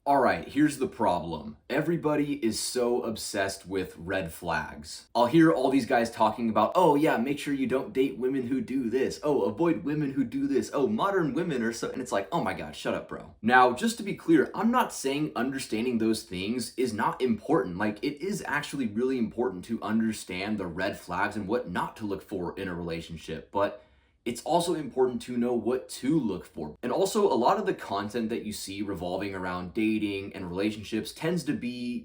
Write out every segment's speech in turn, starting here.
Alright, here's the problem. Everybody is so obsessed with red flags. I'll hear all these guys talking about, oh yeah, make sure you don't date women who do this. Oh, avoid women who do this. Oh, modern women are so, and it's like, oh my god, shut up, bro. Now, just to be clear, I'm not saying understanding those things is not important. Like, it is actually really important to understand the red flags and what not to look for in a relationship, but it's also important to know what to look for. And also, a lot of the content that you see revolving around dating and relationships tends to be,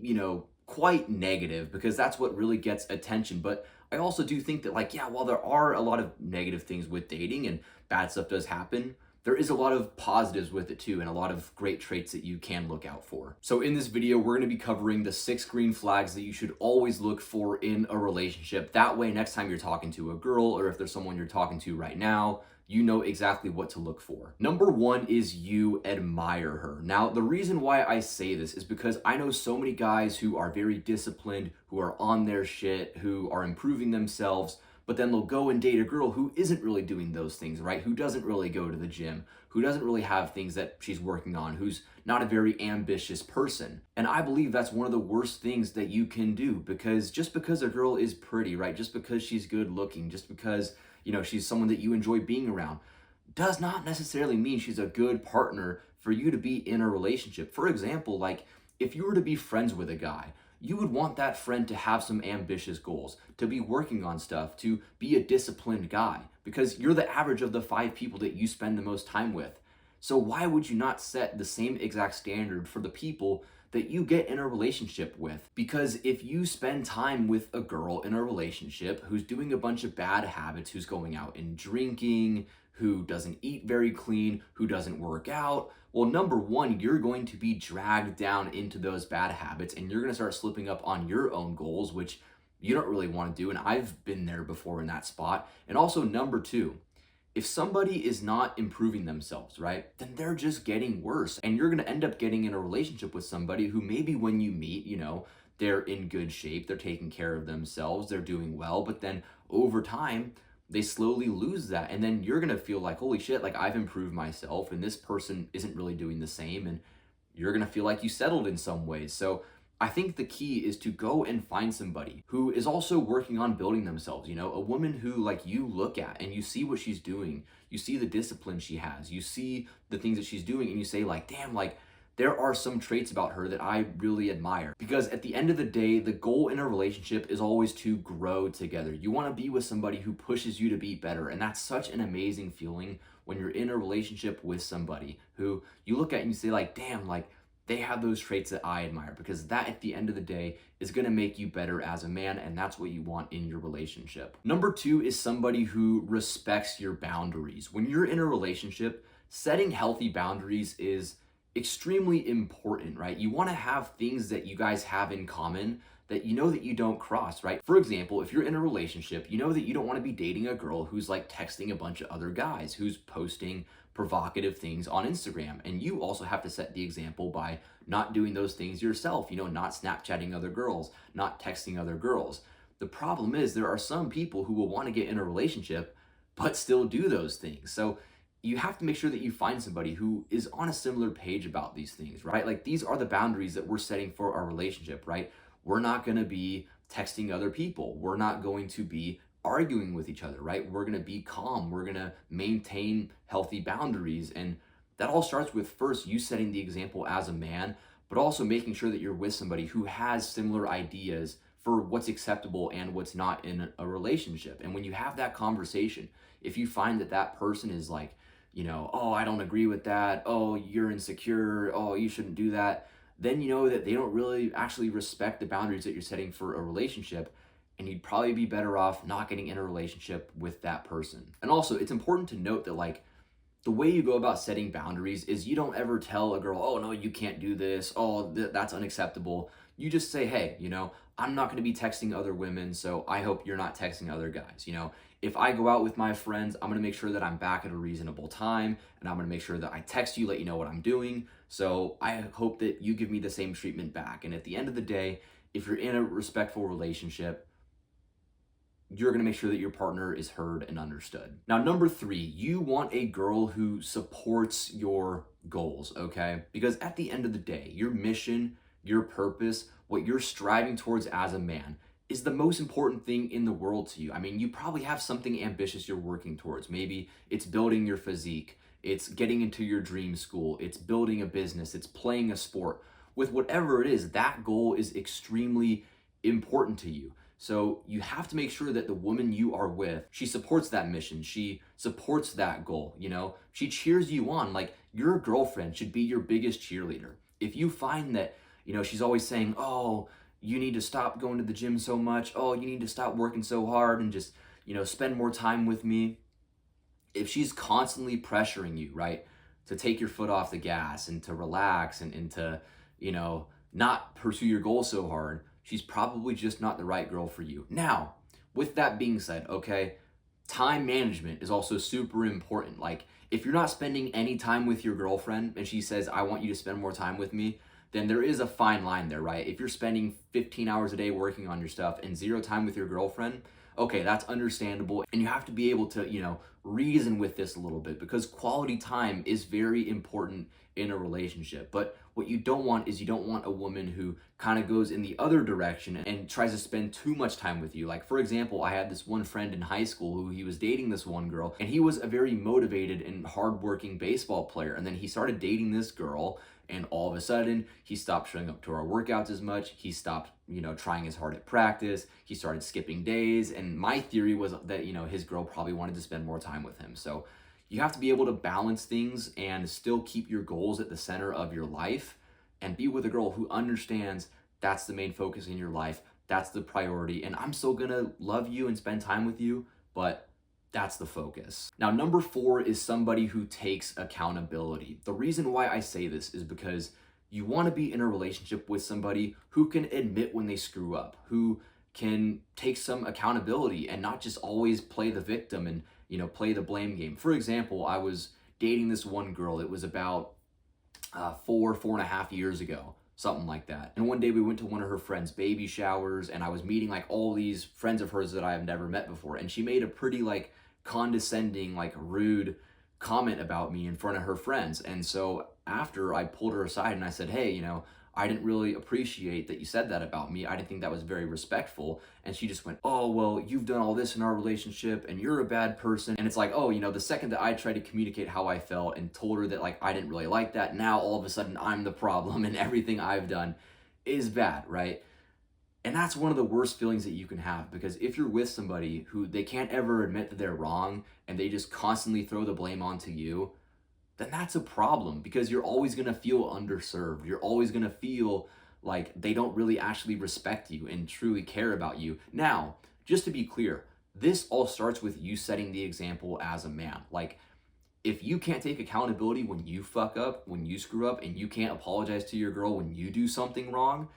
quite negative because that's what really gets attention. But I also do think that, like, yeah, while there are a lot of negative things with dating and bad stuff does happen, there is a lot of positives with it too, and a lot of great traits that you can look out for. So in this video, we're gonna be covering the 6 green flags that you should always look for in a relationship. That way, next time you're talking to a girl, or if there's someone you're talking to right now, you know exactly what to look for. Number 1 is you admire her. Now, the reason why I say this is because I know so many guys who are very disciplined, who are on their shit, who are improving themselves, but then they'll go and date a girl who isn't really doing those things, right? Who doesn't really go to the gym, who doesn't really have things that she's working on, who's not a very ambitious person. And I believe that's one of the worst things that you can do, because just because a girl is pretty, right? Just because she's good looking, just because, she's someone that you enjoy being around, does not necessarily mean she's a good partner for you to be in a relationship. For example, like, if you were to be friends with a guy, you would want that friend to have some ambitious goals, to be working on stuff, to be a disciplined guy, because you're the average of the 5 people that you spend the most time with. So why would you not set the same exact standard for the people that you get in a relationship with? Because if you spend time with a girl in a relationship who's doing a bunch of bad habits, who's going out and drinking, who doesn't eat very clean, who doesn't work out, well, number 1, you're going to be dragged down into those bad habits, and you're going to start slipping up on your own goals, which you don't really want to do. And I've been there before in that spot. And also, number 2, if somebody is not improving themselves, right, then they're just getting worse. And you're going to end up getting in a relationship with somebody who maybe when you meet, they're in good shape, they're taking care of themselves, they're doing well, but then over time, they slowly lose that. And then you're gonna feel like, holy shit, like, I've improved myself and this person isn't really doing the same. And you're gonna feel like you settled in some ways. So I think the key is to go and find somebody who is also working on building themselves. A woman who, like, you look at and you see what she's doing, you see the discipline she has, you see the things that she's doing, and you say, like, damn, like, there are some traits about her that I really admire. Because at the end of the day, the goal in a relationship is always to grow together. You want to be with somebody who pushes you to be better. And that's such an amazing feeling when you're in a relationship with somebody who you look at and you say, like, damn, like, they have those traits that I admire, because that at the end of the day is going to make you better as a man, and that's what you want in your relationship. Number 2 is somebody who respects your boundaries. When you're in a relationship, setting healthy boundaries is extremely important, right? You want to have things that you guys have in common that you know that you don't cross, right? For example, if you're in a relationship, you know that you don't want to be dating a girl who's, like, texting a bunch of other guys, who's posting provocative things on Instagram. And you also have to set the example by not doing those things yourself, not Snapchatting other girls, not texting other girls. The problem is there are some people who will want to get in a relationship but still do those things. So you have to make sure that you find somebody who is on a similar page about these things, right? Like, these are the boundaries that we're setting for our relationship, right? We're not going to be texting other people. We're not going to be arguing with each other, right? We're going to be calm. We're going to maintain healthy boundaries. And that all starts with, first, you setting the example as a man, but also making sure that you're with somebody who has similar ideas for what's acceptable and what's not in a relationship. And when you have that conversation, if you find that that person is like, oh, I don't agree with that, oh, you're insecure, oh, you shouldn't do that, then you know that they don't really actually respect the boundaries that you're setting for a relationship, and you'd probably be better off not getting in a relationship with that person. And also, it's important to note that, like, the way you go about setting boundaries is you don't ever tell a girl, oh, no, you can't do this, oh, that's unacceptable. You just say, hey, I'm not going to be texting other women, so I hope you're not texting other guys. If I go out with my friends, I'm going to make sure that I'm back at a reasonable time, and I'm going to make sure that I text you, let you know what I'm doing. So I hope that you give me the same treatment back. And at the end of the day, if you're in a respectful relationship, you're going to make sure that your partner is heard and understood. Now, number 3, you want a girl who supports your goals, okay? Because at the end of the day, your mission, your purpose, what you're striving towards as a man is the most important thing in the world to you. I mean, you probably have something ambitious you're working towards. Maybe it's building your physique, it's getting into your dream school, it's building a business, it's playing a sport. With whatever it is, that goal is extremely important to you. So you have to make sure that the woman you are with, she supports that mission. She supports that goal, you know? She cheers you on. Like, your girlfriend should be your biggest cheerleader. If you find that, you know, she's always saying, "Oh, you need to stop going to the gym so much. Oh, you need to stop working so hard and just, you know, spend more time with me." If she's constantly pressuring you, right, to take your foot off the gas and to relax and to, you know, not pursue your goal so hard, she's probably just not the right girl for you. Now, with that being said, okay, time management is also super important. Like, if you're not spending any time with your girlfriend and she says, "I want you to spend more time with me," then there is a fine line there, right? If you're spending 15 hours a day working on your stuff and 0 time with your girlfriend, okay, that's understandable. And you have to be able to, you know, reason with this a little bit, because quality time is very important in a relationship. But what you don't want is, you don't want a woman who kind of goes in the other direction and tries to spend too much time with you. Like, for example, I had this one friend in high school who, he was dating this one girl, and he was a very motivated and hardworking baseball player. And then he started dating this girl, and all of a sudden he stopped showing up to our workouts as much. He stopped, you know, trying as hard at practice. He started skipping days. And my theory was that, you know, his girl probably wanted to spend more time with him. So you have to be able to balance things and still keep your goals at the center of your life, and be with a girl who understands that's the main focus in your life. That's the priority. And I'm still gonna love you and spend time with you, but that's the focus. Now, number 4 is somebody who takes accountability. The reason why I say this is because you want to be in a relationship with somebody who can admit when they screw up, who can take some accountability and not just always play the victim and, you know, play the blame game. For example, I was dating this one girl. It was about 4.5 years ago, something like that. And one day we went to one of her friends' baby showers, and I was meeting like all these friends of hers that I have never met before. And she made a pretty like condescending, like rude comment about me in front of her friends. And so after, I pulled her aside and I said, "Hey, you know, I didn't really appreciate that you said that about me. I didn't think that was very respectful." And she just went, "Oh, well, you've done all this in our relationship and you're a bad person." And it's like, oh, you know, the second that I tried to communicate how I felt and told her that like I didn't really like that, now all of a sudden I'm the problem and everything I've done is bad, right? And that's one of the worst feelings that you can have, because if you're with somebody who they can't ever admit that they're wrong and they just constantly throw the blame onto you, then that's a problem, because you're always going to feel underserved. You're always going to feel like they don't really actually respect you and truly care about you. Now, just to be clear, this all starts with you setting the example as a man. Like, if you can't take accountability when you fuck up, when you screw up, and you can't apologize to your girl when you do something wrong,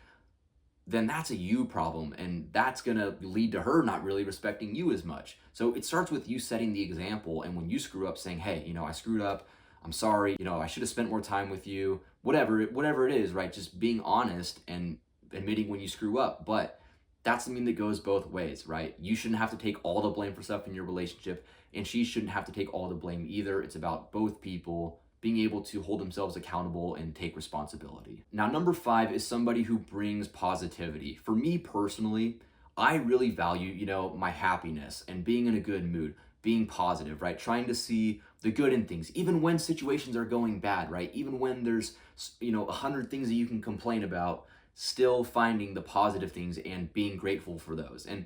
then that's a you problem, and that's gonna lead to her not really respecting you as much. So it starts with you setting the example, and when you screw up, saying, "Hey, you know, I screwed up. I'm sorry. You know, I should have spent more time with you." Whatever it is, right? Just being honest and admitting when you screw up. But that's something that goes both ways, right? You shouldn't have to take all the blame for stuff in your relationship, and she shouldn't have to take all the blame either. It's about both people being able to hold themselves accountable and take responsibility. Now, number 5 is somebody who brings positivity. For me personally, I really value, you know, my happiness and being in a good mood, being positive, right? Trying to see the good in things, even when situations are going bad, right? Even when there's, you know, 100 things that you can complain about, still finding the positive things and being grateful for those. And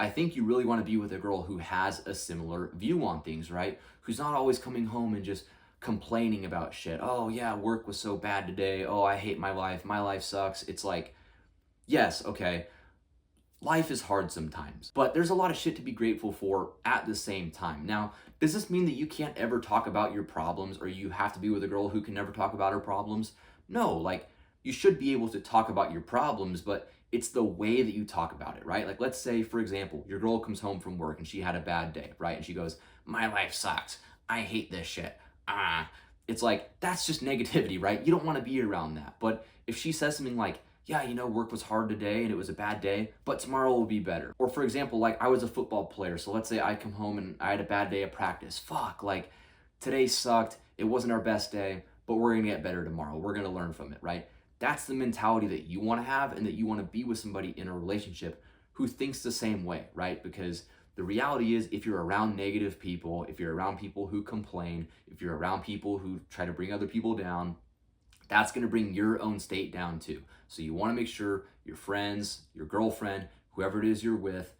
I think you really want to be with a girl who has a similar view on things, right? Who's not always coming home and just complaining about shit. "Oh yeah, work was so bad today. Oh, I hate my life. My life sucks." It's like, yes, okay, life is hard sometimes, but there's a lot of shit to be grateful for at the same time. Now, does this mean that you can't ever talk about your problems, or you have to be with a girl who can never talk about her problems? No, like, you should be able to talk about your problems, but it's the way that you talk about it, right? Like, let's say, for example, your girl comes home from work and she had a bad day, right? And she goes, "My life sucks. I hate this shit." It's like, that's just negativity, right? You don't want to be around that. But if she says something like, yeah, work was hard today and it was a bad day, but tomorrow will be better. Or for example, like I was a football player, so let's say I come home and I had a bad day of practice. Fuck, like today sucked. It wasn't our best day, but we're gonna get better tomorrow. We're gonna learn from it, right? That's the mentality that you wanna have and that you wanna be with somebody in a relationship who thinks the same way, right? Because the reality is, if you're around negative people, if you're around people who complain, if you're around people who try to bring other people down, that's going to bring your own state down too. So you want to make sure your friends, your girlfriend, whoever it is you're with,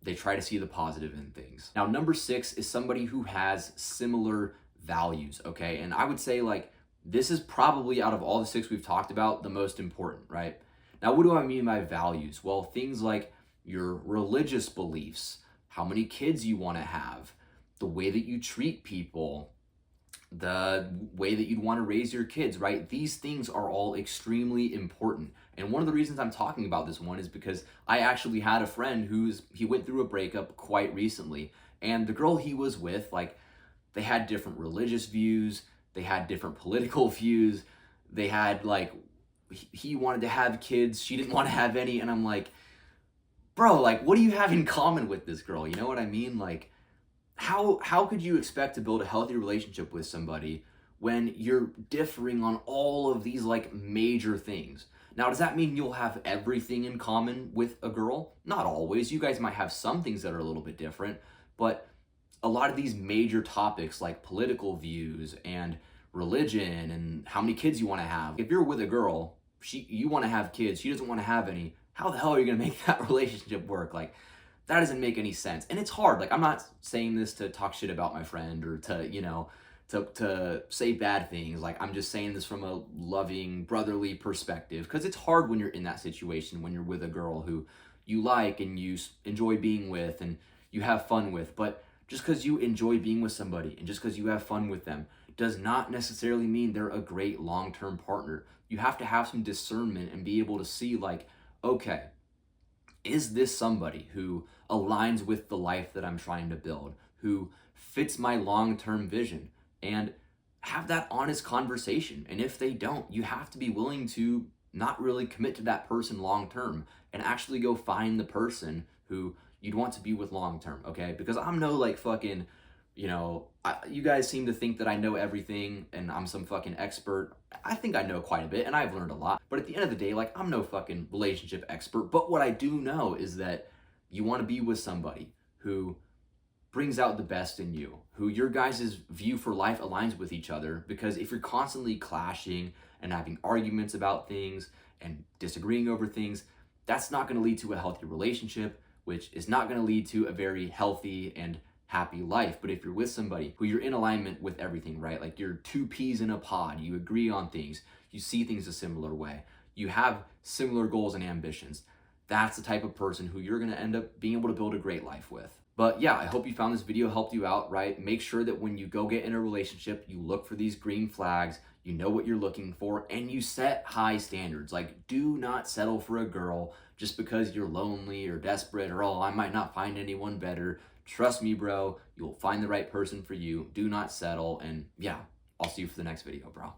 they try to see the positive in things. Now, number 6 is somebody who has similar values, okay? And I would say, like, this is probably, out of all the 6 we've talked about, the most important, right? Now, what do I mean by values? Well, things like your religious beliefs, how many kids you want to have, the way that you treat people, the way that you'd want to raise your kids, right? These things are all extremely important. And one of the reasons I'm talking about this one is because I actually had a friend he went through a breakup quite recently. And the girl he was with, like, they had different religious views, they had different political views, they had, like, he wanted to have kids, she didn't want to have any. And I'm like, bro, like, what do you have in common with this girl? You know what I mean? Like, how could you expect to build a healthy relationship with somebody when you're differing on all of these, like, major things? Now, does that mean you'll have everything in common with a girl? Not always. You guys might have some things that are a little bit different, but a lot of these major topics like political views and religion and how many kids you want to have. If you're with a girl, you want to have kids, she doesn't want to have any. How the hell are you going to make that relationship work? Like, that doesn't make any sense. And it's hard. Like, I'm not saying this to talk shit about my friend or to, to say bad things. Like, I'm just saying this from a loving, brotherly perspective, because it's hard when you're in that situation, when you're with a girl who you like and you enjoy being with and you have fun with. But just because you enjoy being with somebody and just because you have fun with them does not necessarily mean they're a great long-term partner. You have to have some discernment and be able to see, like, okay, is this somebody who aligns with the life that I'm trying to build, who fits my long-term vision? And have that honest conversation. And if they don't, you have to be willing to not really commit to that person long-term and actually go find the person who you'd want to be with long-term, okay? Because I'm no, like, fucking, you guys seem to think that I know everything and I'm some fucking expert. I think I know quite a bit and I've learned a lot. But at the end of the day, like, I'm no fucking relationship expert. But what I do know is that you want to be with somebody who brings out the best in you, who your guys' view for life aligns with each other. Because if you're constantly clashing and having arguments about things and disagreeing over things, that's not going to lead to a healthy relationship, which is not going to lead to a very healthy and happy life. But if you're with somebody who you're in alignment with everything, right? Like, you're two peas in a pod, you agree on things, you see things a similar way, you have similar goals and ambitions, that's the type of person who you're going to end up being able to build a great life with. But yeah, I hope you found this video helped you out, right? Make sure that when you go get in a relationship, you look for these green flags, you know what you're looking for, and you set high standards. Like, do not settle for a girl just because you're lonely or desperate or, oh, I might not find anyone better. Trust me, bro, you'll find the right person for you. Do not settle. And yeah, I'll see you for the next video, bro.